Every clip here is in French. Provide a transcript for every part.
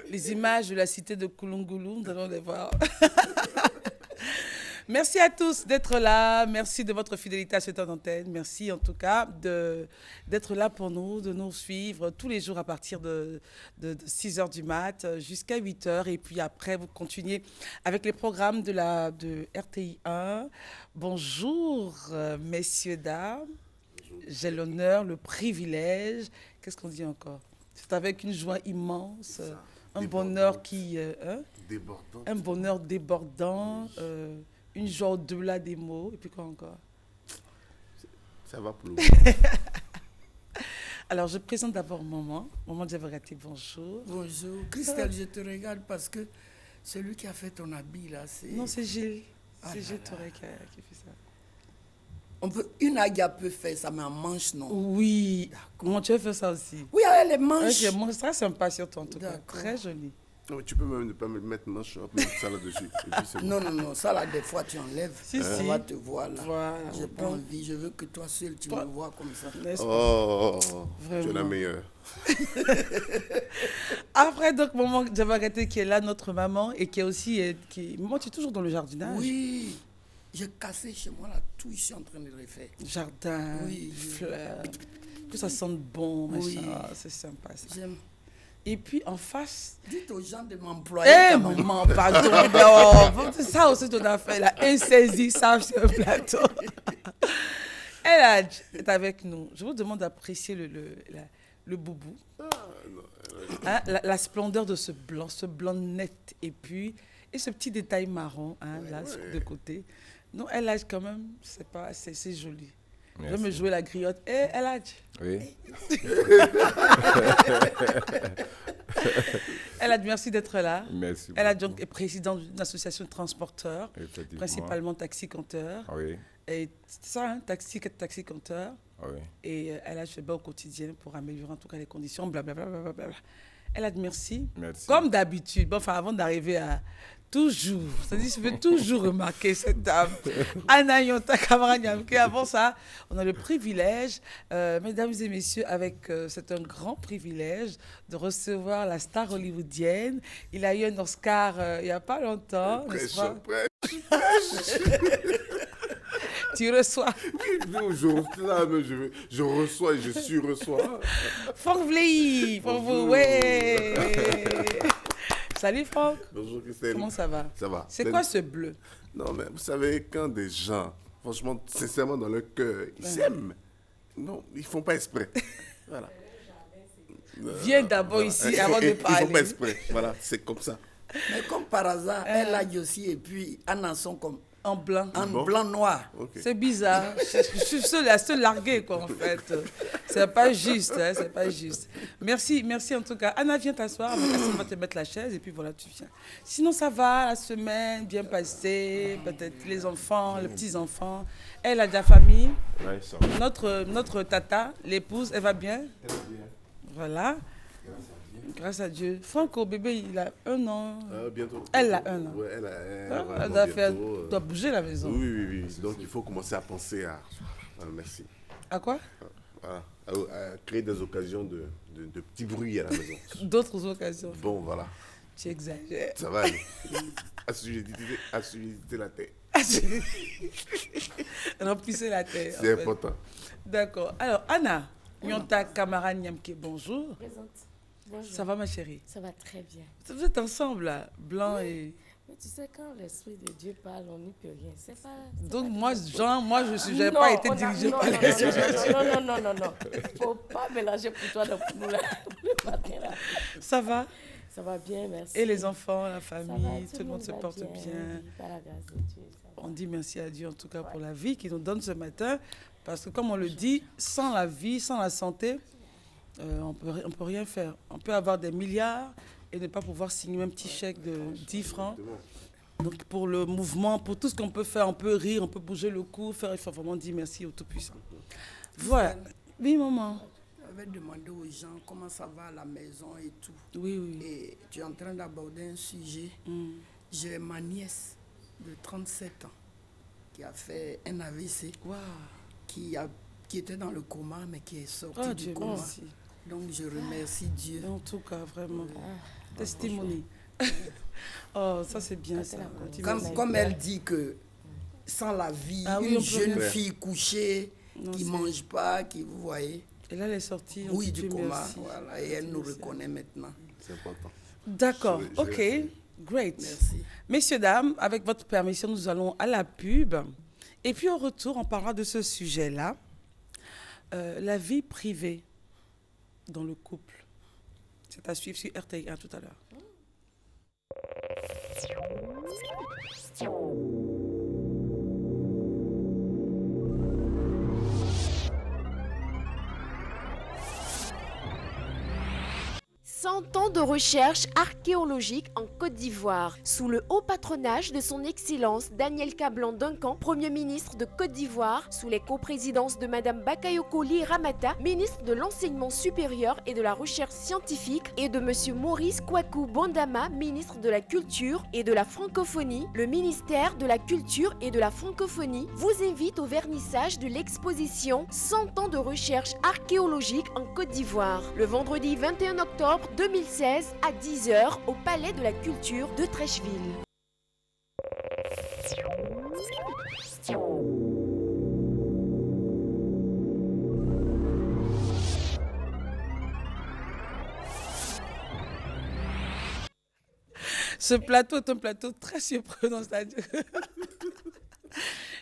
Les images de la cité de Kulungulu, nous allons les voir. Merci à tous d'être là. Merci de votre fidélité à cette antenne. Merci en tout cas d'être là pour nous, de nous suivre tous les jours à partir de 6 heures du mat jusqu'à 8 heures. Et puis après, vous continuez avec les programmes de RTI 1. Bonjour, messieurs, dames. J'ai l'honneur, le privilège. Qu'est-ce qu'on dit encore? C'est avec une joie immense, un bonheur qui... débordant. Un bonheur débordant. Une joie au-delà des mots. Et puis quoi encore? Ça va pour le Alors, je présente d'abord Maman. Maman Djavarati, bonjour. Bonjour. Christelle, je te regarde parce que celui qui a fait ton habit, là, c'est... Non, c'est Gilles. Ah C'est là Gilles là. Touré qui fait ça. Une agia peut faire ça, mais en manche, non. Oui. Comment tu veux faire ça aussi? Oui, avec les manches. Ok, moi, ça, c'est un pas sur toi, en tout cas. D'accord. Très joli. Non, mais tu peux même ne pas me mettre manche, on peut mettre ça là-dessus. Et puis c'est bon. Non, non, non, ça là, des fois, tu enlèves. Si, On si. va te voir là. Voilà. J'ai pas envie, je veux que toi seul, tu me vois comme ça. N'est-ce pas? Oh, tu es la Vraiment. meilleure. Après, donc, Maman Djavarati qui est là, notre maman, et qui est aussi... Maman, tu es toujours dans le jardinage? Oui, j'ai cassé chez moi là, tout, je suis en train de le refaire. Jardin, Oui. fleurs, que ça sente bon, Oui. machin. Ah, c'est sympa, ça. J'aime. Et puis, en face... Dites aux gens de m'employer. Eh, quand même. maman, pardon. Non, c'est ça aussi ton affaire, là. Insaisissable sur le plateau. Elle est avec nous. Je vous demande d'apprécier le boubou. Hein, la splendeur de ce blanc net. Et puis, et ce petit détail marron, hein, là, de côté. Non, elle a quand même, c'est joli. Je vais me jouer la griotte. Eh, elle a Oui. Elle a merci d'être là. Merci. Elle a beaucoup. donc est présidente d'une association de transporteurs, Effectivement. principalement taxi-compteurs. Oui. Et c'est ça, hein, taxi-compteurs. Oui. Et elle a fait bien au quotidien pour améliorer en tout cas les conditions, blablabla. Elle a dit merci. Merci. Comme d'habitude. Bon, enfin, avant d'arriver à toujours, c'est-à-dire je veux toujours remarquer cette dame, Anna Yonta Kamaranyamke. Avant ça, on a le privilège, mesdames et messieurs, c'est un grand privilège de recevoir la star hollywoodienne. Il a eu un Oscar il n'y a pas longtemps, n'est-ce pas? Tu reçois. Non, je reçois et je surreçois. Franck Vleilly, pour vous, Bonjour. ouais. Salut Franck. Bonjour Christelle. Comment ça va? Ça va. C'est quoi ce bleu? Non, mais vous savez, quand des gens, franchement, sincèrement, dans leur cœur, ils s'aiment. Non, ils font pas exprès. Voilà. Viens d'abord ici avant de Ils parler. font pas exprès. Voilà, c'est comme ça. Mais comme par hasard, elle a dit aussi, et puis Anna sont comme En blanc. en Bon. blanc-noir. Ok. C'est bizarre. Je suis la seule larguée, quoi, en fait. C'est pas juste, hein, c'est pas juste. Merci en tout cas. Anna, viens t'asseoir. On va te mettre la chaise et puis voilà, tu viens. Sinon, ça va, la semaine bien passée. Peut-être les enfants, les petits-enfants. Elle a de la famille. Oui, ça va. Notre tata, l'épouse, elle va bien? Voilà. Grâce à Dieu. Franco, bébé, il a 1 an. Bientôt. Elle a 1 an. Ouais, elle Elle doit, doit bouger la maison. Oui, oui, oui. Donc il faut commencer à penser à. Merci. À quoi? Voilà. À créer des occasions de petits bruits à la maison. D'autres occasions. Bon, voilà. Tu exagères. Ça va aller. Assujettiter la tête. Remplissez la terre. en C'est fait. important. D'accord. Alors, Anna, Nyonta Kamara Nyamke, bonjour. Présente. Bonjour. Ça va, ma chérie? Ça va très bien. Vous êtes ensemble, là, blanc et... Mais tu sais, quand l'Esprit de Dieu parle, on n'y peut rien. C'est pas... Donc, moi, Jean, je n'ai Non, pas été on a- dirigée non, par non, les... non. Faut pas mélanger pour toi dans nous, là. Le matin, là. Ça va? Ça va bien, merci. Et les enfants, la Ça va, famille, tout le monde se va porte bien. Oui, par la grâce de Dieu, ça va. On dit merci à Dieu, en tout cas, pour la vie qu'il nous donne ce matin. Parce que, comme on le dit, sans la vie, sans la santé, on peut rien faire. On peut avoir des milliards et ne pas pouvoir signer un petit chèque de 10 francs. Donc, pour le mouvement, pour tout ce qu'on peut faire, on peut rire, on peut bouger le cou, il faut vraiment dire merci au Tout-Puissant. Voilà. Oui, maman. J'avais demandé aux gens comment ça va à la maison et tout. Oui, oui. Et tu es en train d'aborder un sujet. J'ai ma nièce de 37 ans qui a fait un AVC, Waouh. qui était dans le coma, mais qui est sortie Oh, du Dieu coma. merci. Donc, je remercie Dieu. En tout cas, vraiment. Testimony. Oh, ça c'est bien ça. Comme elle dit que sans la vie, une jeune fille couchée, qui ne mange pas, qui, vous voyez. Et là, elle est sortie. Oui, du coma. Voilà, et elle nous reconnaît maintenant. C'est important. D'accord, ok. Great. Merci. Messieurs, dames, avec votre permission, nous allons à la pub. Et puis au retour, on parlera de ce sujet-là. La vie privée dans le couple. C'est à suivre sur RTI. À tout à l'heure. Ans de recherche archéologique en Côte d'Ivoire, sous le haut patronage de son Excellence Daniel Kablan Duncan, Premier ministre de Côte d'Ivoire, sous les coprésidences de Madame Bakayoko Ly Ramata, ministre de l'Enseignement supérieur et de la Recherche scientifique, et de Monsieur Maurice Kwaku Bandama, ministre de la Culture et de la Francophonie, le ministère de la Culture et de la Francophonie vous invite au vernissage de l'exposition 100 ans de recherche archéologique en Côte d'Ivoire, le vendredi 21 octobre 2016 à 10h au Palais de la Culture de Trècheville. Ce plateau est un plateau très surprenant, c'est-à-dire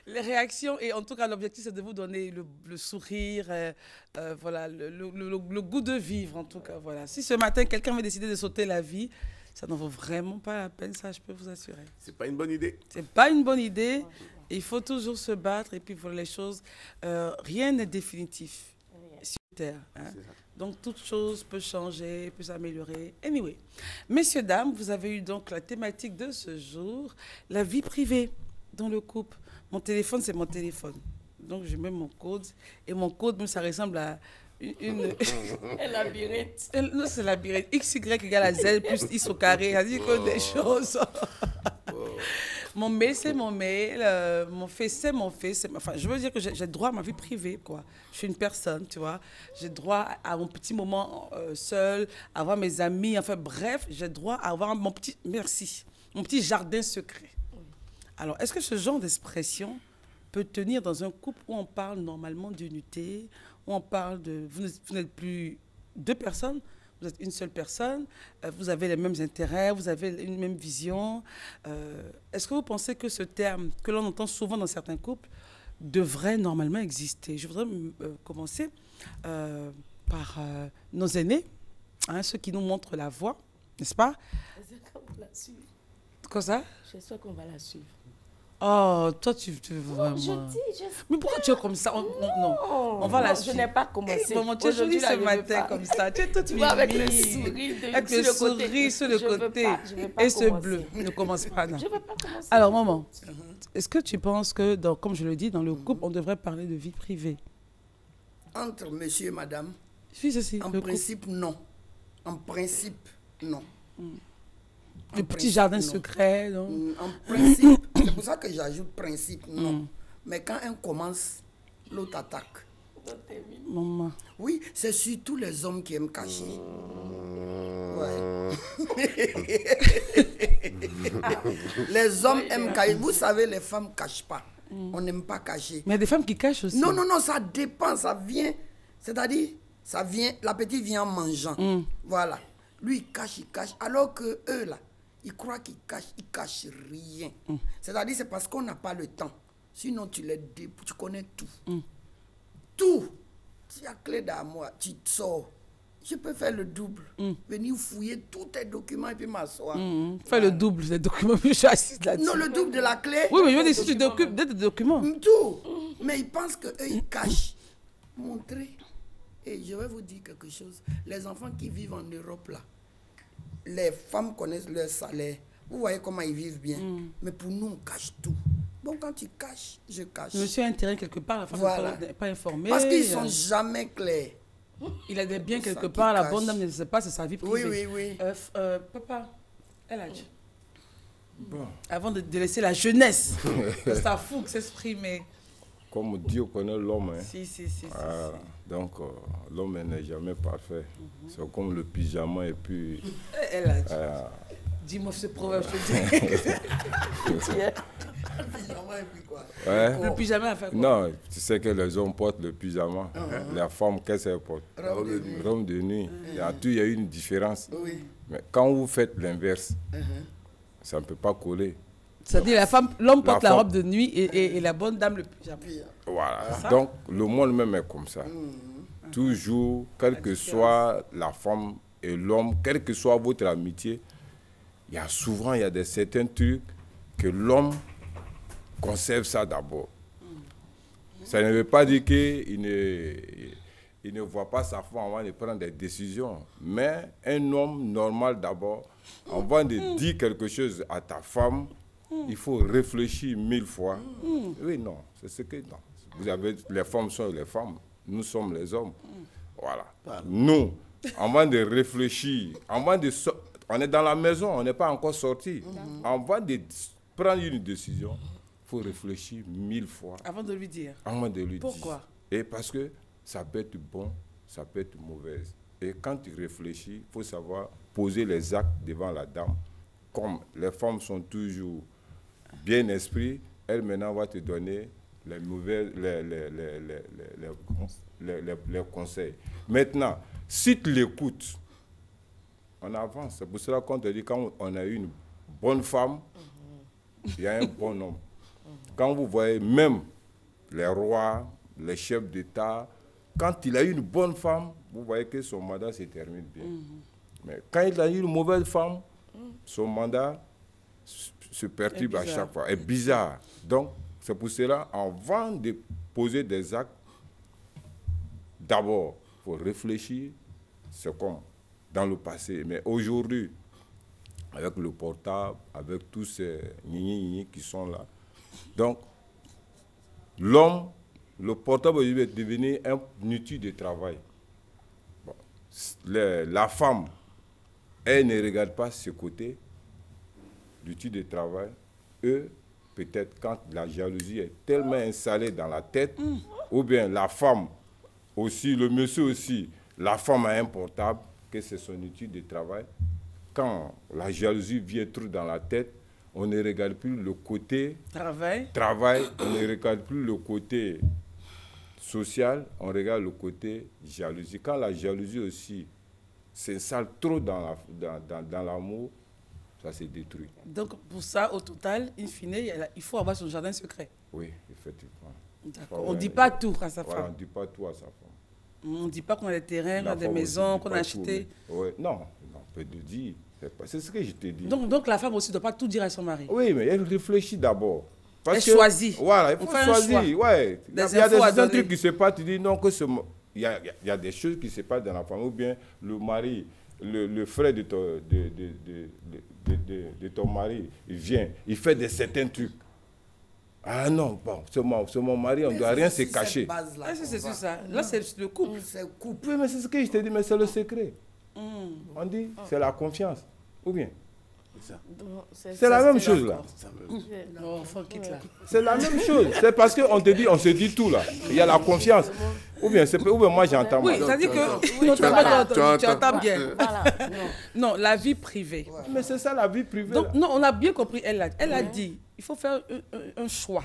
les réactions, et en tout cas l'objectif c'est de vous donner le sourire, voilà, le goût de vivre en tout cas. Voilà. Si ce matin quelqu'un veut décider de sauter la vie, ça n'en vaut vraiment pas la peine, ça je peux vous assurer. C'est pas une bonne idée. C'est pas une bonne idée, il faut toujours se battre et puis voilà les choses, rien n'est définitif sur Terre. Hein. Donc toute chose peut changer, peut s'améliorer. Anyway, messieurs, dames, vous avez eu donc la thématique de ce jour, la vie privée dans le couple. Mon téléphone, c'est mon téléphone. Donc, je mets mon code. Et mon code, même, ça ressemble à une... Un labyrinthe. Non, c'est labyrinthe. XY égale à Z plus X au carré. Ça dit que des choses. Mon mail, c'est mon mail. Mon face, c'est mon face. Enfin, je veux dire que j'ai droit à ma vie privée, quoi. Je suis une personne, tu vois. J'ai droit à mon petit moment seul, à voir mes amis. Enfin, bref, j'ai droit à avoir mon petit... Merci. Mon petit jardin secret. Alors, est-ce que ce genre d'expression peut tenir dans un couple où on parle normalement d'unité, où on parle de... Vous n'êtes plus deux personnes, vous êtes une seule personne, vous avez les mêmes intérêts, vous avez une même vision. Est-ce que vous pensez que ce terme, que l'on entend souvent dans certains couples, devrait normalement exister? Je voudrais commencer par nos aînés, hein, ceux qui nous montrent la voie, n'est-ce pas? Quoi ça? J'espère qu'on va la suivre. Oh, toi, tu vraiment... Mais pourquoi tu es comme ça? Non, on va la suivre. Je n'ai pas commencé. Maman, tu es jolie ce matin comme ça. Tu es toute mimi. Avec le sourire avec le sourire sur le côté. Et ce bleu. Ne commence pas, non. Je ne vais pas commencer. Alors, maman, est-ce que tu penses que, comme je le dis, dans le couple, on devrait parler de vie privée? Entre monsieur et madame, en principe, non. En principe, non. Le petit jardin secret, non? En principe, c'est pour ça que j'ajoute principe, non. Mais quand un commence, l'autre attaque. Maman. Oui, c'est surtout les hommes qui aiment cacher. Ouais. Les hommes aiment cacher. Vous savez, les femmes ne cachent pas. On n'aime pas cacher. Mais il y a des femmes qui cachent aussi. Non, ça dépend, ça vient. C'est-à-dire, ça vient, l'appétit vient en mangeant. Voilà. Lui, il cache. Alors que eux, là, ils croient qu'ils cachent rien. C'est-à-dire, c'est parce qu'on n'a pas le temps. Sinon, tu connais tout. Tout. Tu as clé d'armoire, tu sors. Je peux faire le double. Venir fouiller tous tes documents et puis m'asseoir. Fais le double des documents, puis je suis assise là-dessus. Non, le double de la clé. Oui, mais je veux dire, si tu t'occupes des documents. Tout. Mais ils pensent qu'eux, ils cachent. Montrez. Et je vais vous dire quelque chose. Les enfants qui vivent en Europe, là, les femmes connaissent leur salaire. Vous voyez comment ils vivent bien. Mais pour nous, on cache tout. Bon, quand tu caches, je cache. Monsieur a un terrain quelque part, la femme n'est pas informée. Parce qu'ils ne sont jamais clairs. Il a des biens quelque part, la bonne dame ne sait pas, c'est sa vie privée. Oui. Papa, elle a dit. Bon. Avant de laisser la jeunesse, de sa fougue s'exprimer. comme Dieu connaît l'homme. Hein. Si. Donc, l'homme n'est jamais parfait. C'est comme le pyjama et puis... Elle a dit. Dis-moi ce proverbe, je te dis. Ouais. Le pyjama a fait quoi? Non, tu sais que les hommes portent le pyjama. La femme, qu'est-ce qu'elle porte? Robe de nuit. Il y a une différence. Oui. Mais quand vous faites l'inverse, ça ne peut pas coller. C'est-à-dire l'homme porte la femme- robe de nuit et la bonne dame le pyjama. Voilà. Donc, le monde même est comme ça. Toujours, quelle que soit la femme et l'homme, quelle que soit votre amitié, il y a certains trucs que l'homme conserve ça d'abord. Ça ne veut pas dire qu'il ne voit pas sa femme avant de prendre des décisions. Mais un homme normal d'abord, avant de dire quelque chose à ta femme, il faut réfléchir 1000 fois. Oui, non, c'est ce que... Non. Vous avez, les femmes sont les femmes, nous sommes les hommes. Voilà. Nous, avant de réfléchir, on est dans la maison, on n'est pas encore sorti. Avant de prendre une décision, il faut réfléchir 1000 fois. Avant de lui dire. Avant de lui Pourquoi? dire. Et parce que ça peut être bon, ça peut être mauvais. Et quand tu réfléchis, il faut savoir poser les actes devant la dame. Comme les femmes sont toujours bien esprit, elle maintenant va te donner les les conseils. Maintenant, si tu l'écoutes, on avance. C'est pour cela qu'on te dit, quand on a une bonne femme, il y a un bon homme. Quand vous voyez même les rois, les chefs d'État, quand il a une bonne femme, vous voyez que son mandat se termine bien. Mais quand il a une mauvaise femme, son mandat se perturbe à chaque fois. Est bizarre. Donc, c'est pour cela, avant de poser des actes, d'abord, il faut réfléchir. C'est comme dans le passé. Mais aujourd'hui, avec le portable, avec tous ces gni qui sont là. Donc, l'homme, le portable est devenu un outil de travail. Bon. La femme, elle ne regarde pas ce côté, l'outil de travail. Eux, peut-être quand la jalousie est tellement installée dans la tête, ou bien la femme aussi, le monsieur aussi, la femme a un portable, que c'est son outil de travail. Quand la jalousie vient trop dans la tête, on ne regarde plus le côté travail, on ne regarde plus le côté social, on regarde le côté jalousie. Quand la jalousie aussi s'installe trop dans l'amour, ça se détruit. Donc, pour ça, au total, in fine, il faut avoir son jardin secret. Oui, effectivement. D'accord. On ne dit pas tout à sa femme. On ne dit pas tout à sa femme. On ne dit pas qu'on a des terrains, qu'on a des maisons, qu'on a acheté. Non, on peut le dire. C'est ce que je te dis. Donc la femme aussi ne doit pas tout dire à son mari. Oui, mais elle réfléchit d'abord. Elle choisit. Voilà, il faut choisir. Ouais. Il y a des trucs qui se passent, tu dis non, que il y a des choses qui se passent dans la famille, ou bien le mari, le frère de ton mari, il vient, il fait certains trucs. Ah non, bon, c'est mon mari, on ne doit rien se cacher. C'est sur ça. Là, c'est le couple. C'est couple. Oui, mais c'est ce que je te dis, mais c'est le secret. On dit, c'est la confiance. Ou bien c'est la même chose là. C'est la même chose. C'est parce qu'on te dit, on se dit tout là. Il y a la confiance. Ou bien moi j'entends mal. Oui, c'est-à-dire que tu entends bien. Non, la vie privée. Mais c'est ça la vie privée. Donc, non, on a bien compris. Elle a dit, il faut faire un choix.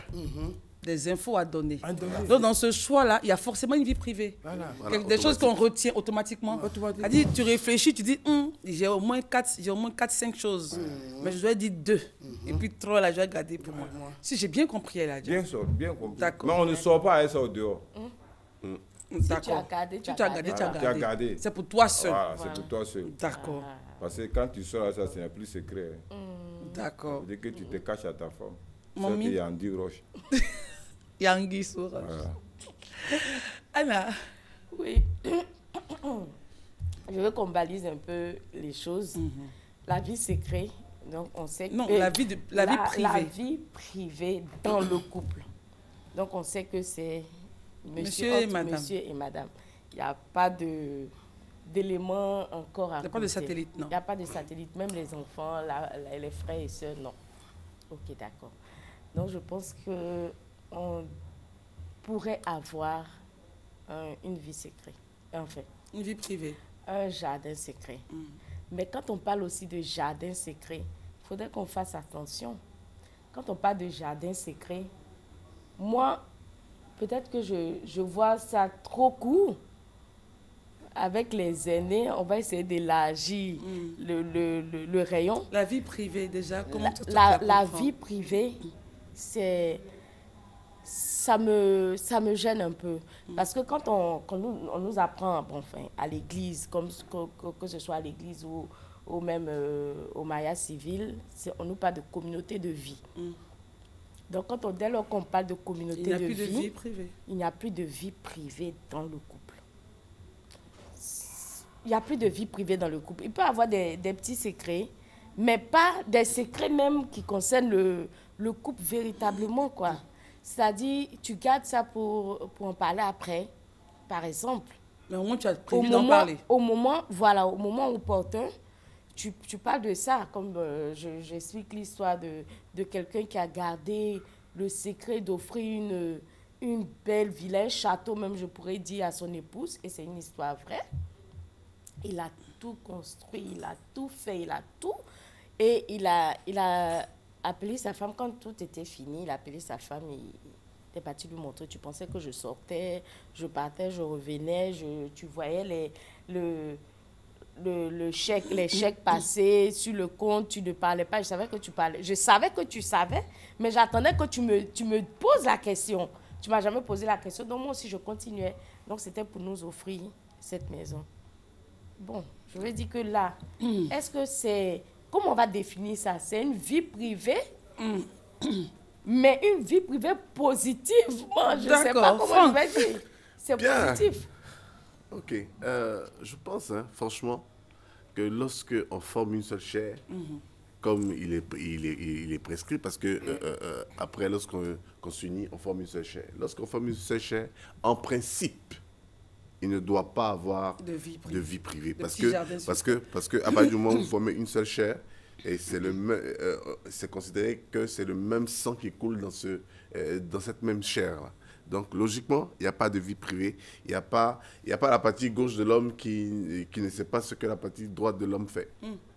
Des infos à donner. Donc, dans ce choix-là, il y a forcément une vie privée. Des choses qu'on retient automatiquement. C'est-à-dire, tu réfléchis, tu dis, j'ai au moins 4-5 choses. Mais je dois dire 2. Et puis 3, là, je vais garder pour moi. Si j'ai bien compris, elle a dit. Bien sûr, bien compris. Mais on ne sort pas à ça au dehors. Si tu as gardé, tu as gardé. C'est pour toi seul. Voilà, c'est pour toi seul. D'accord. Parce que quand tu sors à ça, ce n'est plus secret. D'accord. Dès que tu te caches à ta femme, Mamie. c'est qu'il y a Andy Roche. Yangi Soura. Voilà. Anna. Oui. Je veux qu'on balise un peu les choses. La vie secrète, donc on sait que... Non, la vie privée. La vie privée dans le couple. Donc on sait que c'est monsieur et madame. Il n'y a pas d'éléments encore à côté. Il n'y a pas de satellite, non. Il n'y a pas de satellite, même les enfants, les frères et sœurs, non. Ok, d'accord. Donc je pense que pourrait avoir une vie secrète, enfin. Une vie privée. Un jardin secret. Mais quand on parle aussi de jardin secret, il faudrait qu'on fasse attention. Quand on parle de jardin secret, moi, peut-être que je vois ça trop court. Avec les aînés, on va essayer d'élargir le rayon. La vie privée, déjà, comment tu la vie privée, ça me gêne un peu. Parce que quand on nous apprend, bon, enfin, à l'église, que ce soit à l'église ou même au mariage civil, on nous parle de communauté de vie. Donc, dès lors qu'on parle de communauté de vie, il n'y a plus de vie privée dans le couple. Il n'y a plus de vie privée dans le couple. Il peut y avoir des petits secrets, mais pas des secrets même qui concernent le couple véritablement, quoi. C'est-à-dire, tu gardes ça pour en parler après, par exemple. Mais au moins, tu as prévu d'en parler. Au moment opportun, tu parles de ça, comme j'explique l'histoire de quelqu'un qui a gardé le secret d'offrir une belle villa, un château même, je pourrais dire, à son épouse, et c'est une histoire vraie. Il a tout construit, il a tout fait, il a tout. Et il a appelé sa femme, quand tout était fini, il a appelé sa femme, il était parti lui montrer. Tu pensais que je sortais, je partais, je revenais, tu voyais les chèques passés sur le compte, tu ne parlais pas, je savais que tu parlais. Je savais que tu savais, mais j'attendais que tu me poses la question. Tu ne m'as jamais posé la question, donc moi aussi je continuais. Donc c'était pour nous offrir cette maison. Bon, je veux dire que là, est-ce que c'est... Comment on va définir ça? C'est une vie privée, mais une vie privée positive. Moi, je ne sais pas comment je vais dire. C'est positif. Ok. Je pense, franchement, que lorsqu'on forme une seule chair, comme il est prescrit, parce que après, lorsqu'on s'unit, on forme une seule chair. Lorsqu'on forme une seule chair, en principe, il ne doit pas avoir de vie privée. Parce que à partir du moment où vous formez une seule chair, et c'est considéré que c'est le même sang qui coule dans cette même chair-là. Donc, logiquement, il n'y a pas de vie privée. Il n'y a pas la partie gauche de l'homme qui ne sait pas ce que la partie droite de l'homme fait.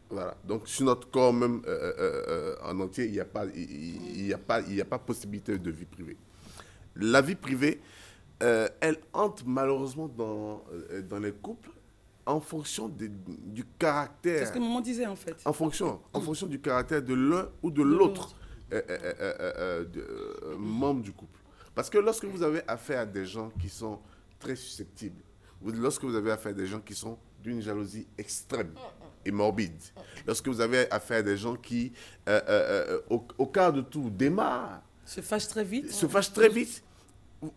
Voilà. Donc, sur notre corps même en entier, il n'y a pas possibilité de vie privée. La vie privée, elle entre malheureusement dans les couples en fonction du caractère. C'est ce que maman disait en fait. En fonction du caractère de l'un ou de l'autre membre du couple. Parce que lorsque vous avez affaire à des gens qui sont très susceptibles, lorsque vous avez affaire à des gens qui sont d'une jalousie extrême et morbide, lorsque vous avez affaire à des gens qui, au quart de tout, démarrent, se fâchent très vite,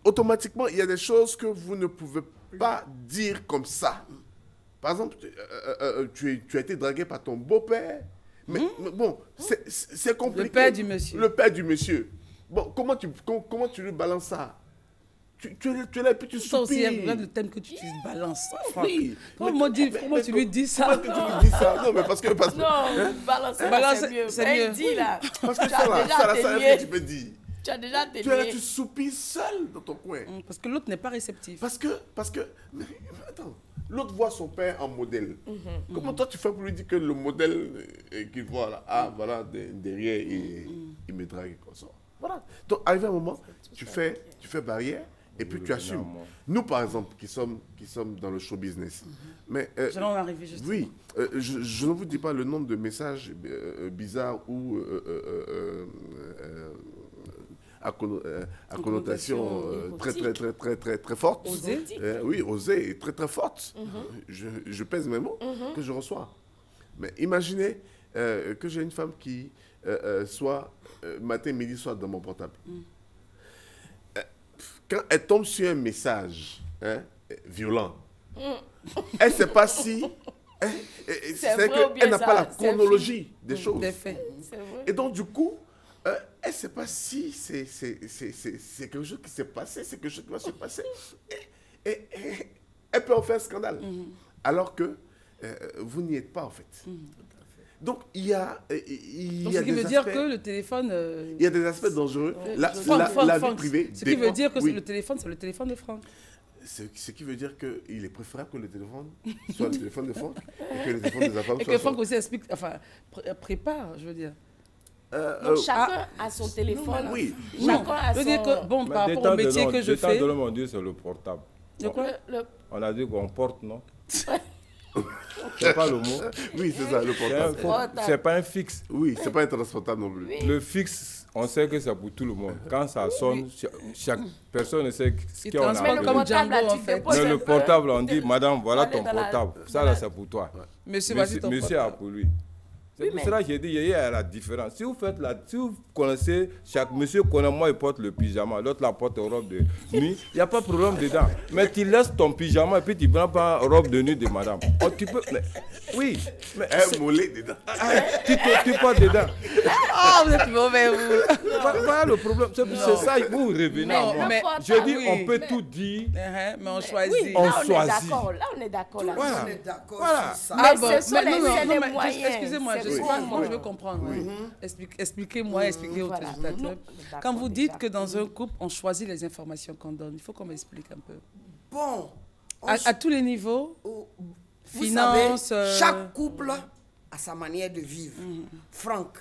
automatiquement, il y a des choses que vous ne pouvez pas dire comme ça. Par exemple, tu as été dragué par ton beau-père. Mais bon, c'est compliqué. Le père du monsieur. Le père du monsieur. Bon, comment tu lui balances ça? Tu es là et puis tu soupires. Ça aussi, il y a le thème que tu balances. Oui. Comment tu lui dis ça? Comment tu lui dis ça? Non, mais parce que... Non, balancer, c'est mieux. Dis, là. Parce que ça, tu peux dire. Tu as déjà tu es là, tu soupires seul dans ton coin. Parce que l'autre n'est pas réceptif. Parce que mais, attends, l'autre voit son père en modèle. Comment toi tu fais pour lui dire que le modèle qu'il voit là, voilà, derrière, il me drague comme ça. Voilà. Donc, arrivé un moment, tu fais barrière et puis tu assumes. Nous, par exemple, qui sommes dans le show business. Mais, j'allais en arriver justement. Oui, je ne vous dis pas le nombre de messages bizarres ou... à connotation très forte. Osée. Oui, osée et très forte. Je pèse mes mots que je reçois. Mais imaginez que j'ai une femme qui soit matin, midi, soir dans mon portable. Quand elle tombe sur un message violent, elle ne sait pas si... elle n'a pas la chronologie des choses. Des faits. Et donc, du coup, elle ne sait pas si c'est quelque chose qui s'est passé, c'est quelque chose qui va se passer. Et elle peut en faire un scandale. Alors que vous n'y êtes pas, en fait. Donc, il y a Donc, ce qui des veut dire aspects- que le téléphone... il y a des aspects dangereux. La vie Franck, privée... ce qui veut dire que oui. le téléphone, c'est le téléphone de Franck. Ce qui veut dire qu'il est préférable que le téléphone soit le téléphone de Franck et que le téléphone des enfants Et que Franck aussi explique, enfin, prépare, je veux dire. Donc chacun a son téléphone. Oui. Chacun a Je veux dire que, son... bon, par rapport au métier que je fais... de l'homme, on dit c'est le portable. De quoi? On a dit qu'on porte, non? C'est pas le mot. Oui, c'est ça, le portable. C'est pas un fixe. Oui, c'est pas un transportable non plus. Le fixe, on sait que c'est pour tout le monde. Quand ça sonne, chaque personne sait ce qu'on a. transforme Mais le comme portable, Django, là, en tu fait. déposes Mais un le peu. portable, on dit, madame, voilà On est ton dans la- portable. Ça, là, c'est pour toi. Monsieur, vas-y, ton Monsieur a portable. pour lui. C'est pour cela que j'ai dit, il y a la différence. Si vous connaissez, chaque monsieur connaît, moi, il porte le pyjama, l'autre la porte robe de nuit, il n'y a pas de problème dedans. Mais tu laisses ton pyjama et puis tu ne prends pas robe de nuit de madame. Oh, tu peux, mais, oui. Mais, Un mollet dedans. tu portes dedans. Ah, vous êtes mauvais, vous. Voilà le problème. C'est ça, vous revenez à moi. mais- Je dis, oui. on peut tout dire. Mais on choisit. Oui, On là, on est choisit. d'accord. Là, on est d'accord. là. Voilà. On est d'accord Voilà. sur ça. Mais bon, ce sont les- non, c'est les mais moyens. excusez-moi, C'est je sais les pas, moyens. moi je veux comprendre. Expliquez-moi, expliquez aux Voilà. téléspectateurs. Non, Quand vous d'accord, dites déjà. que dans un couple, on choisit les informations qu'on donne, il faut qu'on m'explique un peu. Bon, on À tous les niveaux, vous finance, savez, chaque couple a sa manière de vivre. Franck,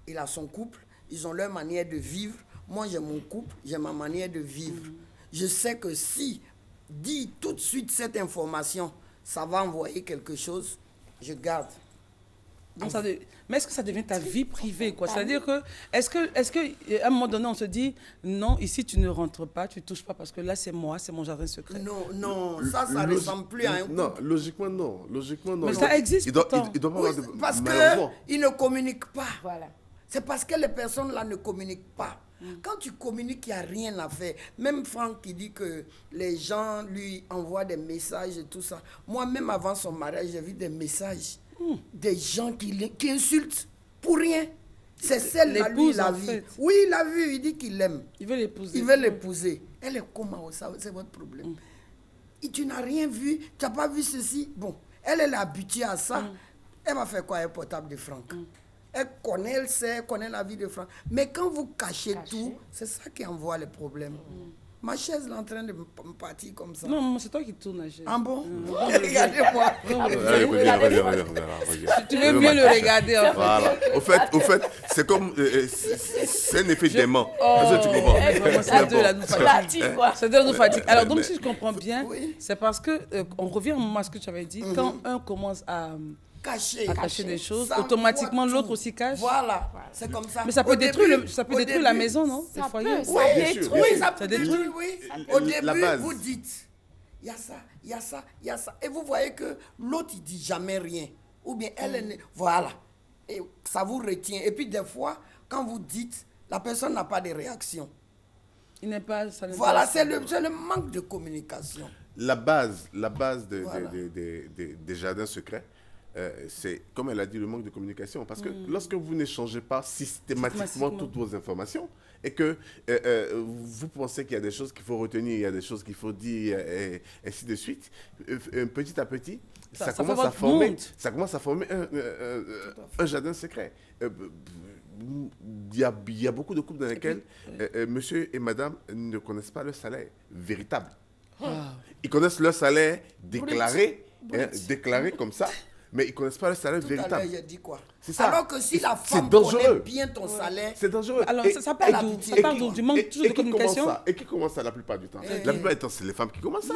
il a son couple, ils ont leur manière de vivre. Moi, j'ai mon couple, j'ai ma manière de vivre. Je sais que si dit tout de suite cette information, ça va envoyer quelque chose, je garde. donc mais est-ce que ça devient ta vie privée, quoi? C'est-à-dire que, est-ce que, à un moment donné, on se dit, non, ici, tu ne rentres pas, tu ne touches pas, parce que là, c'est moi, c'est mon jardin secret. Non, non, ça ne ressemble plus à un couple. Non, logiquement, non. Logiquement, non. Mais ça existe Il doit pourtant. il doit pas Oui, avoir de... parce malheureusement. qu'ils ne communiquent pas. Voilà. C'est parce que les personnes-là ne communiquent pas. Quand tu communiques, il n'y a rien à faire. Même Franck qui dit que les gens lui envoient des messages et tout ça. Moi-même, avant son mariage, j'ai vu des messages. Des gens qui insultent pour rien. C'est celle-là, lui, L'épouse, il a en vu. fait. Oui, il a vu, il dit qu'il l'aime. Il veut l'épouser. Il veut l'épouser. Elle est comment, ça, c'est votre problème. Et tu n'as rien vu, tu n'as pas vu ceci. Bon, elle est habituée à ça. Elle va faire quoi, un portable de Franck? Elle connaît, elle sait, elle connaît la vie de Franck. Mais quand vous cachez tout, c'est ça qui envoie les problèmes. Ma chaise est en train de me partir comme ça. Non, c'est toi qui tournes la chaise. Ah bon? Regardez-moi. Allez, reviens. Tu veux mieux le regarder, en fait. Voilà. Au fait, c'est comme... c'est un effet d'aimant. Oh, Est-ce que tu comprends? vraiment, ces deux là nous fatiguent. Fatigue, quoi. Ces deux nous fatiguent. Alors, donc, mais- si je comprends bien, c'est parce que, on revient au moment à ce que tu avais dit, quand un commence à cacher des choses, Ça automatiquement, envoie l'autre tout. aussi cache. Voilà, c'est comme ça. Mais ça peut Au détruire, début- ça peut au détruire la début- maison, non? Ça Le foyer. peut, ça Oui, détruit. oui, ça peut Ça détruit. détruire, oui. La Au début, base. vous dites, il y a ça, il y a ça, il y a ça. Et vous voyez que l'autre, il dit jamais rien. Ou bien elle, voilà. Et ça vous retient. Et puis des fois, quand vous dites, la personne n'a pas de réaction. Il n'est pas... ça n'est Voilà, pas- c'est le manque de communication. La base Voilà. des jardins secrets, c'est, comme elle a dit, le manque de communication. Parce que lorsque vous n'échangez pas systématiquement toutes vos informations et que vous pensez qu'il y a des choses qu'il faut retenir, il y a des choses qu'il faut dire, et ainsi de suite, petit à petit, Ça ça fait commence à votre former, monde. ça commence à former un jardin secret. Il y a beaucoup de couples dans lesquels monsieur et madame ne connaissent pas leur salaire véritable. Ils connaissent leur salaire déclaré, déclaré comme ça, mais ils ne connaissent pas leur salaire Tout à l'heure, véritable. j'ai dit quoi? C'est ça. Alors que si la C'est femme dangereux. connaît bien ton salaire, C'est dangereux. Alors, Et- ça part d'où? Ça part d'où? Du manque toujours de qui commence communication? ça? Et qui commence ça la plupart du temps? La plupart du temps, c'est les femmes qui commencent ça.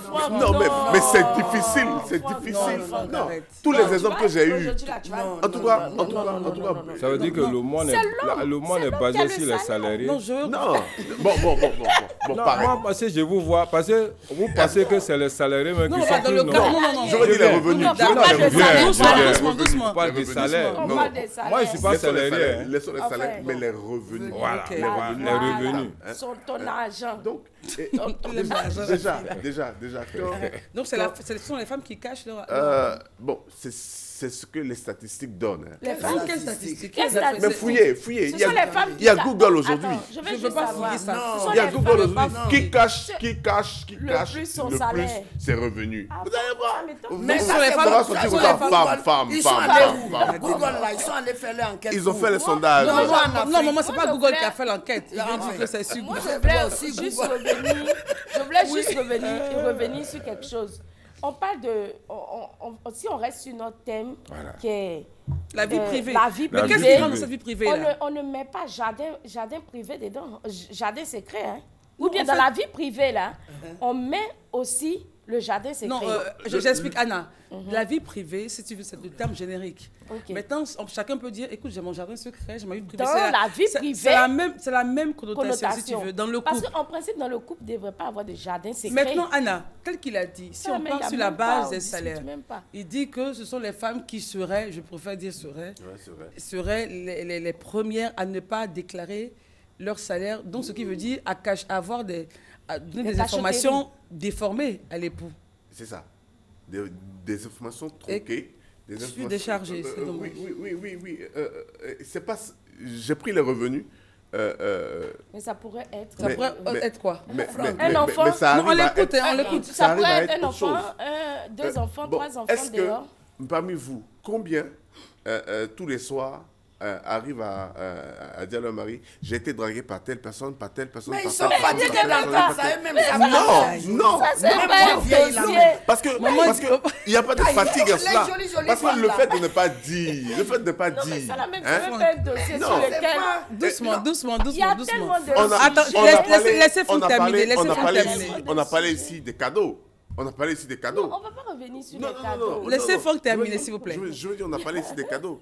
Franck, Non, mais c'est non. difficile. C'est Franck, difficile. Franck, Non. arrête. Tous les exemples que j'ai eus. Aujourd'hui, là, tu vas- Non, En tout cas, Ça veut dire que le monde est basé sur les salariés. Non, je veux... non. Bon, Non, pareil. moi, parce que je vous vois, parce que vous pensez que c'est les salariés mais Non, qui pas sont dans plus le cas... non. Non. J'aurais dit les revenus. Non, D'accord, parle de doucement, salaire. doucement. On parle des salaires. On Non. parle des salaires. Moi, je suis pas salarié. hein. Laissons les Enfin, salaires, bon. mais les revenus. Voilà, Ok. les revenus. Sur ton argent. Donc, déjà, quand... Donc, ce sont les femmes qui cachent leur... Bon, c'est ce que les statistiques donnent. Hein. Les femmes, Quelle statistique? Quelle Mais statistique? fouillez. Ce Il y sont les a, femmes il y a qui- Google Attends, aujourd'hui. je veux Je juste veux pas savoir. fouiller ça. Non. Ce sont Il y a les Google femmes aujourd'hui femmes qui cache Le plus son salaire. ses revenus. Ah, Vous allez voir. ça m'étonne. Vous- Mais vous- ça, les c'est femmes- ça va bon. sortir Ça, aux c'est femmes, Google. femmes, Ils sont femmes, allés femmes, où? femmes. Google, là, ils sont allés faire l'enquête. Ils ont fait les où? sondages. Non, moi, en Non, Afrique. maman, c'est Moi, pas je Google voulais- qui a fait l'enquête. Il Ah, vient dire ouais. que c'est sur Moi, Google. je voulais aussi juste Google. revenir sur quelque chose. On parle de... si on reste sur notre thème, Voilà. qui est... La vie privée. La vie Mais La qu'est-ce vie qui privée. rentre dans cette vie privée On là? ne, on ne met pas jardin privé dedans, jardin secret. Hein. Ou bien en dans fait- la vie privée, là, on met aussi le jardin secret. Non, j'explique, Anna. La vie privée, si tu veux, c'est le terme générique. Ok. Maintenant, chacun peut dire, écoute, j'ai mon jardin secret, j'ai ma vie privée. Dans C'est la vie c'est- privée, c'est la même connotation, si tu connotation. veux, dans le Parce couple. qu'en principe, dans le couple, il ne devrait pas avoir de jardin secret. Maintenant, Anna, tel qu'il a dit, si Ah, on mais part il y a sur la même pas, base on des discute salaires, même pas. il dit que ce sont les femmes qui seraient, je préfère dire seraient, Ouais, c'est vrai. seraient les premières à ne pas déclarer leur salaire, donc ce qui veut dire à avoir à donner des cachotteries. informations déformées à l'époux. C'est ça. Des informations tronquées. Des Je suis informations- déchargée, c'est dommage. Oui. C'est pas... J'ai pris les revenus. Mais ça pourrait être... Ça pourrait être quoi? Un enfant- mais ça Non, on arrive à l'écoute, être- hein, on l'écoute. Ça arrive pourrait à être un autre chose. enfant, deux enfants, Bon, trois enfants est-ce que, dehors. parmi vous, combien tous les soirs arrivent à dire à leur mari, j'ai été dragué par telle personne, par telle personne, Mais par ils telle sont personne, fatigués par telle dans personne, ça, par telle- eux-mêmes, ça va. Non. Ça, c'est Même pas moi, un vieille, là. dossier. Parce que il n'y a pas de Ah, fatigue à les cela. jolies, jolies Parce que femmes, le là. fait de ne pas dire, le fait de ne pas Non, mais dire. ça, la même, hein, c'est même pas un dossier Non. sur C'est lequel... pas- Doucement, doucement, Il y a doucement, tellement doucement. de... On a, Attends, on a laissez- parlé- laissez Fou on a terminer, parlé- laissez on a Fou parlé terminer. ici- on a parlé ici des cadeaux. On a parlé ici des cadeaux. Non, on ne va pas revenir sur Non, les non, cadeaux. non, Laissez non, non. Franck terminer, Je veux- s'il vous plaît. Je veux dire, on a parlé ici des cadeaux.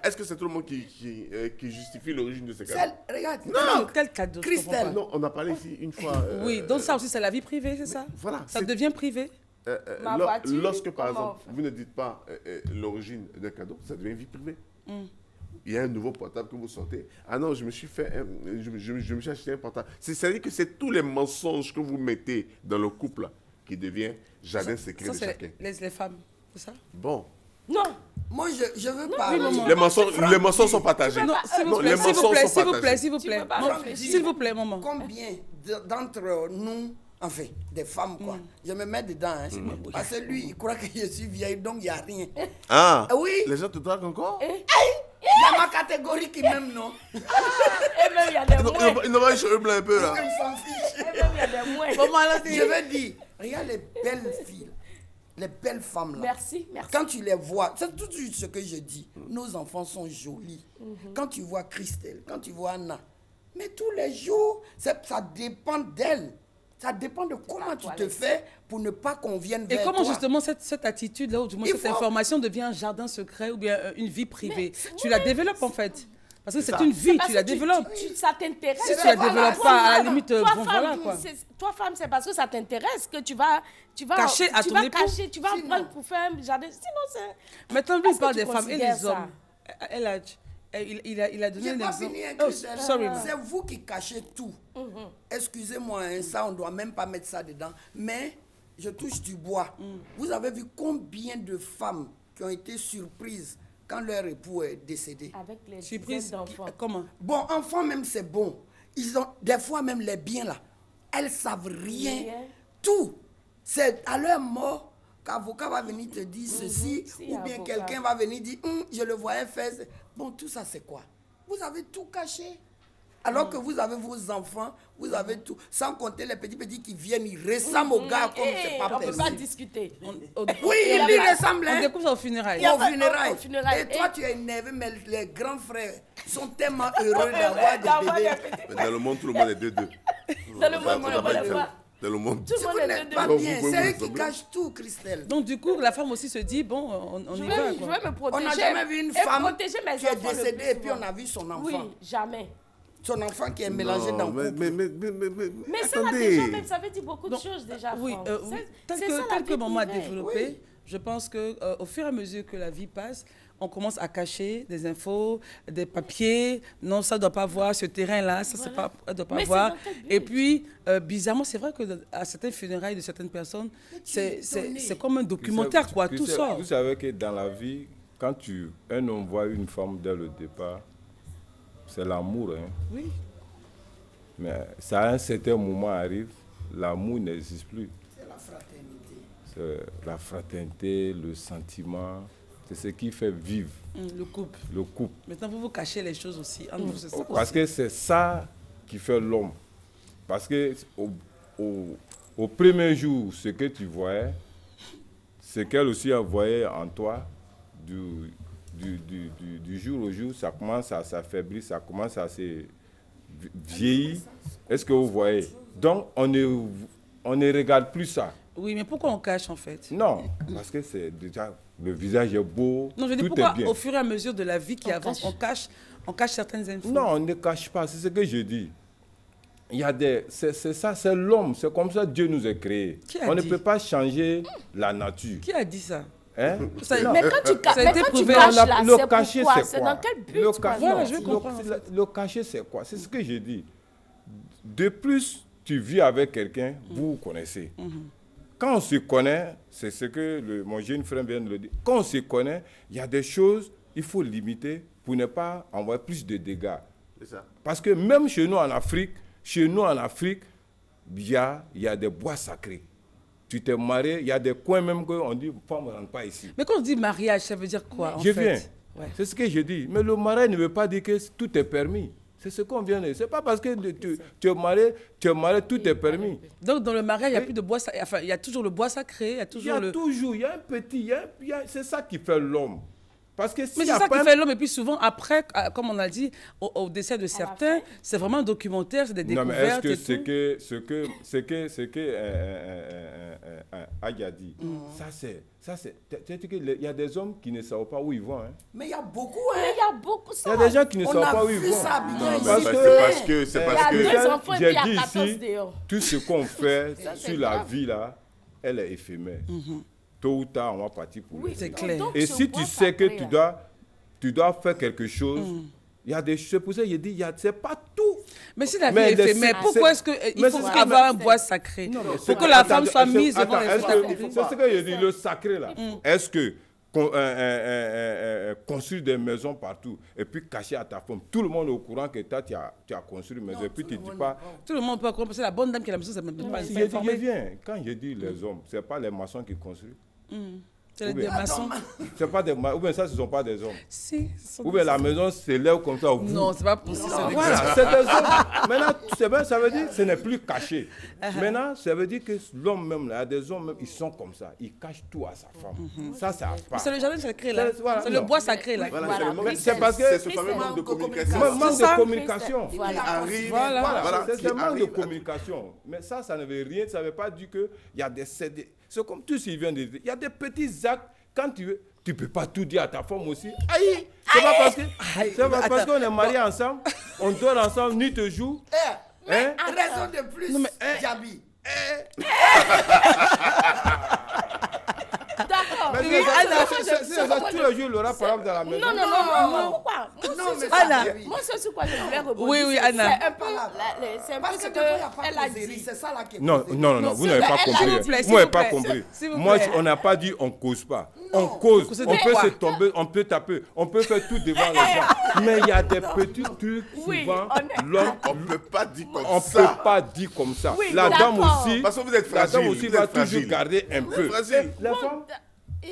Est-ce que c'est tout le monde qui justifie l'origine de ces cadeaux? Regarde. Non, quel cadeau? je Christelle. comprends pas. Non, on a parlé ici une fois. Oui, donc ça aussi, c'est la vie privée, c'est ça? Voilà. Ça c'est- devient privé? Ma voiture, lorsque, par comment exemple, on fait? vous ne dites pas l'origine d'un cadeau, ça devient vie privée. Hmm. Il y a un nouveau portable que vous sortez. Ah non, je me suis acheté un portable. C'est-à-dire que c'est tous les mensonges que vous mettez dans le couple qui devient jardin secret Ça, de c'est chacun. les femmes, c'est ça? Bon. Non, Moi, je veux parler. maman. Les mensonges sont partagés. Non, s'il vous Non, plaît, les s'il vous mensonges plaît, sont s'il vous plaît, partagés. s'il vous Tu plaît. peux pas Maman, réfléchir. s'il vous plaît, maman. Combien d'entre nous, enfin, des femmes, quoi, je me mets dedans, hein, parce que lui, il croit que je suis vieille, donc il n'y a rien. Ah, Ah oui. les gens te draguent encore? Il y a ma catégorie qui m'aime, non? et même il y a des moins. Ils n'ont pas les cheveux blancs un peu là. On s'en fiche. Et même il y a des moins. Maman, là, Je veux dire, regarde les belles filles, les belles femmes là. Merci, merci. Quand tu les vois, c'est tout de suite ce que je dis. Nos enfants sont jolis. Quand tu vois Christelle, quand tu vois Anna, mais tous les jours, ça dépend d'elle. Ça dépend de comment tu te toilette. fais pour ne pas qu'on vienne Et vers comment toi. justement cette attitude-là, ou du moins Il cette faut- information devient un jardin secret ou bien une vie privée? Tu la développes en fait. Parce que c'est ça. une vie, Parce tu la que développes. ça t'intéresse. Si tu la développes pas, à la limite, Toi, bon, femme, voilà quoi. Toi, femme, c'est parce que ça t'intéresse que tu vas Cacher à tu ton vas époux. cacher, tu vas Sinon. prendre pour faire un jardin. Sinon, c'est... Maintenant, lui, Est-ce il parle que tu des femmes et considères les ça? hommes. Elle a, il a donné J'ai un pas exemple. fini, hein, Oh, Christelle. sorry, ma. C'est vous qui cachez tout. Excusez-moi, hein, ça, on ne doit même pas mettre ça dedans. Mais je touche du bois. Vous avez vu combien de femmes qui ont été surprises quand leur époux est décédé? Avec les Surprise. dizaines d'enfants. Comment? Bon, enfants même, c'est bon. Ils ont, des fois même les biens là, elles savent rien. Rien. Tout. C'est à leur mort qu'avocat va venir te dire ceci, Si, ou bien avocat. quelqu'un va venir dire, je le voyais faire. Bon, tout ça c'est quoi? Vous avez tout caché. Alors que vous avez vos enfants, vous avez tout. Sans compter les petits qui viennent, ils ressemblent aux gars comme c'est pas on ne peut pas possible. discuter. Oui, ils lui ressemblent. On Hein. découvre ça au funérailles. Au funérailles. Au funérailles. Et toi, tu es énervé, mais les grands frères sont tellement heureux d'avoir des bébés. Mais dans le monde, tout le monde est deux-deux. Dans le monde, Ça tout va le pas monde est faire. pas- Dans le monde. tout le Si monde vous est n'êtes de pas deux. bien, Vous pouvez c'est vous eux qui ressembler. cachent tout, Christelle. Donc, du coup, la femme aussi se dit, bon, on Je y vais, va. je Quoi. vais me protéger. On n'a jamais vu une et femme protéger mes qui est enfants le décédée plus et puis souvent. on a vu son enfant. Oui, jamais. Son enfant qui est mélangé Non, dans le couple. Mais ça, là, attendez. déjà, même, ça veut dire beaucoup de Donc, choses déjà. Oui, Franck. oui. C'est ça, la Tel que vie maman a privée. développé, je pense qu'au fur et à mesure que la vie passe, on commence à cacher des infos, des papiers. Non, ça ne doit pas voir ce terrain-là, ça Voilà. ne doit pas Mais c'est voir. dans quel but? Et puis, bizarrement, c'est vrai qu'à certaines funérailles de certaines personnes, c'est comme un documentaire, quoi. Tout sort. Vous savez que dans la vie, quand un homme voit une femme dès le départ, c'est l'amour. Hein. Oui. Mais ça, à un certain moment arrive, l'amour n'existe plus. C'est la fraternité. C'est la fraternité, le sentiment, c'est ce qui fait vivre Le couple. le couple. Maintenant, vous cachez les choses aussi. Entre vous, c'est ça Parce aussi. que c'est ça qui fait l'homme. Parce que au premier jour, ce que tu voyais, ce qu'elle aussi a voyé en toi, du jour au jour, ça commence à s'affaiblir, ça commence à se vieillir. Est-ce que vous voyez? Donc, on ne regarde plus ça. Oui, mais pourquoi on cache en fait? Non, parce que c'est déjà, le visage est beau, Non, je dis tout pourquoi est bien. au fur et à mesure de la vie qui avance, on cache certaines infos. Non, on ne cache pas, c'est ce que je dis. Il y a c'est ça, c'est l'homme, c'est comme ça que Dieu nous a créés. Qui a On ne dit? peut pas changer la nature. Qui a dit ça? Hein? Ça- Mais quand tu, Ça a été prouvé. caches Non, là, le c'est cachet, pourquoi? c'est C'est quoi? dans quel but? Le quoi? cachet, Voilà, non, je vais comprendre, en fait. le cachet, c'est quoi? C'est ce que j'ai dit. De plus, tu vis avec quelqu'un, vous vous connaissez. Quand on se connaît, c'est ce que mon jeune frère vient de le dire. Quand on se connaît, il y a des choses, il faut limiter pour ne pas envoyer plus de dégâts. C'est ça. Parce que même chez nous en Afrique, il y a des bois sacrés. Tu t'es marié, il y a des coins même qu'on dit, femme ne rentre pas ici. Mais quand on dit mariage, ça veut dire quoi en Je fait? viens. Ouais. C'est ce que je dis. Mais le mariage ne veut pas dire que tout est permis. C'est ce qu'on vient de dire. Ce n'est pas parce que tu es marié, tout est permis. Donc dans le mariage, il n'y a plus de bois sacré. Enfin, il y a toujours le bois sacré, il y a Il y toujours a le... toujours, il y a un petit, c'est ça qui fait l'homme. Parce que Mais s'il c'est y a ça pas qui fait l'homme. Et puis souvent, après, comme on a dit, au décès de certains, c'est vraiment un documentaire, c'est des Non, mais découvertes est-ce et que tout. ce que Aya dit, ça c'est, il y a des hommes qui ne savent pas où ils vont. Hein. Mais il y a beaucoup, Mais hein. il y a beaucoup Il ça. y a des gens qui ne On savent a pas où ils vu vont. ça bien Non, mais ici. Parce c'est que- parce que c'est Il y parce a que deux enfants et puis il y a j'ai dit 14 ici, dehors. tout ce qu'on fait Ça, c'est sur la grave. vie là, elle est éphémère. Tôt ou tard, on va partir pour Oui, le C'est vivre. clair. donc Et ce si bois tu sais que sacré, là. tu dois faire quelque chose, il y a des choses. C'est pour ça que j'ai dit, c'est pas tout. Mais si la vie Mais est les- éphémère, c'est- pourquoi est-ce qu'il mais faut c'est ce que- avoir un bois sacré? Pour que la femme soit mise devant les est-ce femmes. que- c'est ce que j'ai dit, le sacré là. Est-ce que construire des maisons partout et puis cacher à ta femme, tout le monde est au courant que toi, tu as construit une maison et puis tu ne dis pas. Tout le monde peut comprendre. C'est la bonne dame qui a la maison, c'est même pas Si pas je dis, informé. je viens. Quand je dis les hommes, ce n'est pas les maçons qui construisent. C'est les Ou bien- maçons. C'est pas des ou bien ça, ce ne sont pas des hommes. Si. ce sont Ou bien des- la maison s'élève comme ça au bout. Non, c'est pas possible. c'est des- Voilà, c'est des hommes. Maintenant, c'est bien, ça veut dire que ce n'est plus caché. Maintenant, ça veut dire que l'homme même, là, il y a des hommes même, ils sont comme ça. Ils cachent tout à sa femme. Ça, ça part. C'est le jardin sacré là. Voilà, C'est le non. bois sacré là. Voilà, Voilà. c'est le manque- Mais c'est parce que- c'est ce fameux manque de communication. Manque C'est ça. de communication. Qui Voilà. arrive, Voilà. voilà, C'est qui un manque de arrive. communication. Mais ça ne veut rien, ça ne veut pas dire qu'il y a des... C'est comme tout ce qu'il vient de dire. Il y a des petits actes, quand tu veux, tu ne peux pas tout dire à ta femme aussi. Aïe! C'est pas parce que c'est pas parce qu'on est mariés ensemble, on dort ensemble, nuit et jour. Hein? Raison de plus, Djabi. D'accord. Mais tous les jours, il aura par exemple dans la maison. Non, pourquoi? Non, mais Anna. ça, Moi, c'est sur quoi je voulais rebondir. Oui, oui, Anna. C'est un peu, c'est un peu Parce ce que il n'y a qu'elle pas a causerie, dit. c'est ça là qui est Non, causé. non, non, vous n'avez pas s'il vous compris. plaît, Moi, je n'ai pas s'il vous compris. plaît. S'il vous Moi, plaît. on n'a pas dit on cause pas. On cause. Causer On de peut quoi? se tomber, on peut taper, on peut faire tout devant les gens. Mais il y a des petits trucs, Oui, souvent, on est- l'homme, On ne peut pas dire comme on ne peut ça. pas dire comme ça. Oui, La dame d'accord. aussi, Parce que vous êtes la fragile. dame aussi vous va êtes toujours fragile. garder un peu. fragile. La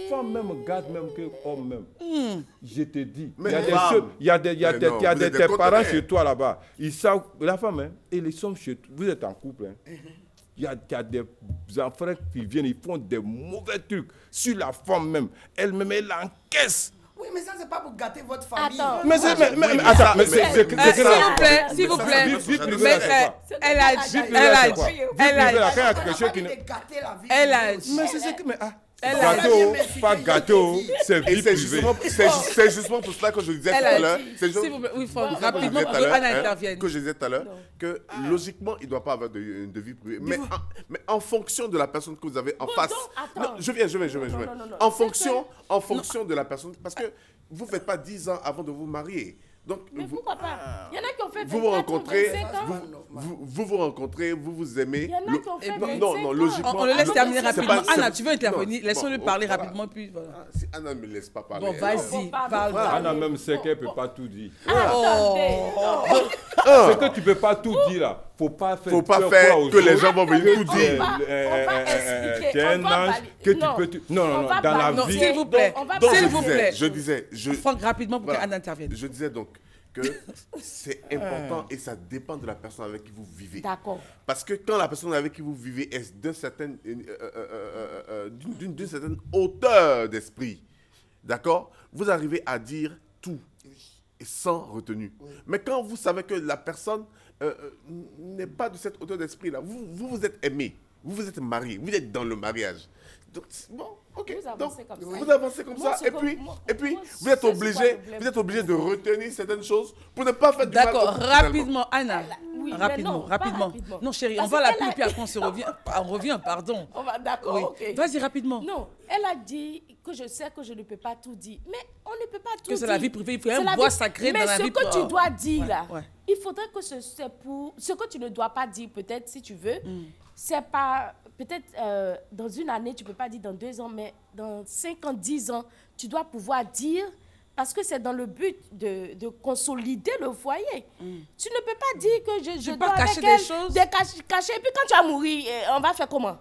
femme même garde même que homme même. Je te dis, Mais il y a des femme. choses- il y a des, il y a Mais des, non, il y a vous des- êtes des tes parents conteneurs. chez toi là-bas. Ils savent, la femme, hein, et les hommes chez toi, vous êtes en couple. Hein. Il y a des enfants qui viennent, ils font des mauvais trucs sur la femme même. Elle-même, elle encaisse. Oui, mais ça, c'est pas pour gâter votre famille. Attends. Mais c'est, mais Oui, mais attends, ça- mais mais- c'est S'il vous plaît, s'il vous ça, plaît. ça, Vie privée, Mais c'est quoi? elle a dit, Vie privée, elle a c'est dit, quoi? elle Vie a privée, dit, là, quand il y a On quelque n'a chose pas qui dit ne... de gâter la vie. Elle a privée dit. aussi. Mais c'est ce que... Mais Elle a gâteau, dit. pas gâteau, c'est Et vie c'est privée. justement, c'est justement pour cela que je disais tout Elle à a l'heure. dit. C'est S'il vous juste- plaît, oui, il faut que je rapidement disais tout pour à que l'heure, Anna hein, intervienne. que je disais tout à l'heure, que logiquement, il ne doit pas avoir de vie privée. Mais en fonction de la personne que vous avez en face. donc, attends. Non, je viens. non. En fonction de la personne. Parce que vous ne faites pas 10 ans avant de vous marier. Donc, Mais pourquoi pas? Il y en a qui ont fait 24 vous vous rencontrez, 25 ans. vous rencontrez, vous vous aimez. Il y en a qui ont fait 25 non, ans. logiquement. On le laisse terminer c'est rapidement. pas- Anna, c'est- tu veux intervenir? non, Laissons-le bon, parler voilà. rapidement, puis voilà. Ah, si Anna ne me laisse pas parler. Bon, vas-y, parle. Anna même sait qu'elle ne peut pas tout dire. Attendez. Ce que tu ne peux pas tout dire là, faut pas faire que les gens vont venir tout On dire. va expliquer. Tu es un On va ange, valider. que tu Non. peux... Non, On va dans la valider. Non, vie... s'il vous plaît. On va Donc, S'il valider. vous plaît. je disais, Franck, rapidement pour voilà. qu'Anna intervienne. Je disais donc que c'est important et ça dépend de la personne avec qui vous vivez. D'accord. Parce que quand la personne avec qui vous vivez est d'une certaine hauteur d'esprit, d'accord, vous arrivez à dire tout et sans retenue. Mais quand vous savez que la personne n'est pas de cette hauteur d'esprit-là, vous êtes aimé, vous êtes marié, vous êtes dans le mariage. Donc, bon, ok. Vous avancez comme ça. Vous avancez comme Moi, ça. c'est Et puis, moi, vous êtes c'est quoi le obligé de retenir certaines choses pour ne pas faire du mal. D'accord, au couple, finalement. rapidement, Anna. Oui, mais rapidement, non, rapidement. pas rapidement. Non, chérie, Parce on va la qu'elle a- puis après on revient, pardon. D'accord, Oui. ok. Vas-y, rapidement. Non, elle a dit que je sais que je ne peux pas tout dire. Mais on ne peut pas tout Que dire. c'est la vie privée, il faut C'est un la bois vie- sacré dans Mais la ce vie que tu privée. dois dire Ouais, là, ouais. il faudrait que c'est pour... Ce que tu ne dois pas dire, peut-être, si tu veux, c'est pas... Peut-être dans une année, tu ne peux pas dire dans 2 ans, mais dans 5 ans, 10 ans, tu dois pouvoir dire, parce que c'est dans le but de consolider le foyer. Tu ne peux pas dire que je peux dois pas avec cacher des elle, choses. cacher, et puis quand tu vas mourir, on va faire comment?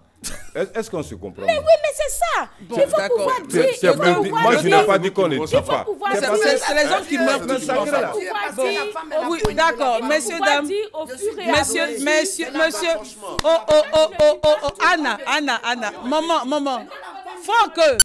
Est-ce qu'on se comprend? Mais oui, mais c'est ça. Bon, il faut d'accord. pouvoir dire. C'est- il c'est faut bien dit. pouvoir Moi, je dire. n'ai pas dit qu'on ne Il dit faut pas. pouvoir C'est dire. c'est les hommes qui meurent c'est tous. sacré, en fait. là. Parce que la femme, elle a Oui, fouillé d'accord, de la messieurs, Pouvoir dames. dire au Je fur suis et à Monsieur, mesure. monsieur, oh, Anna, Franck.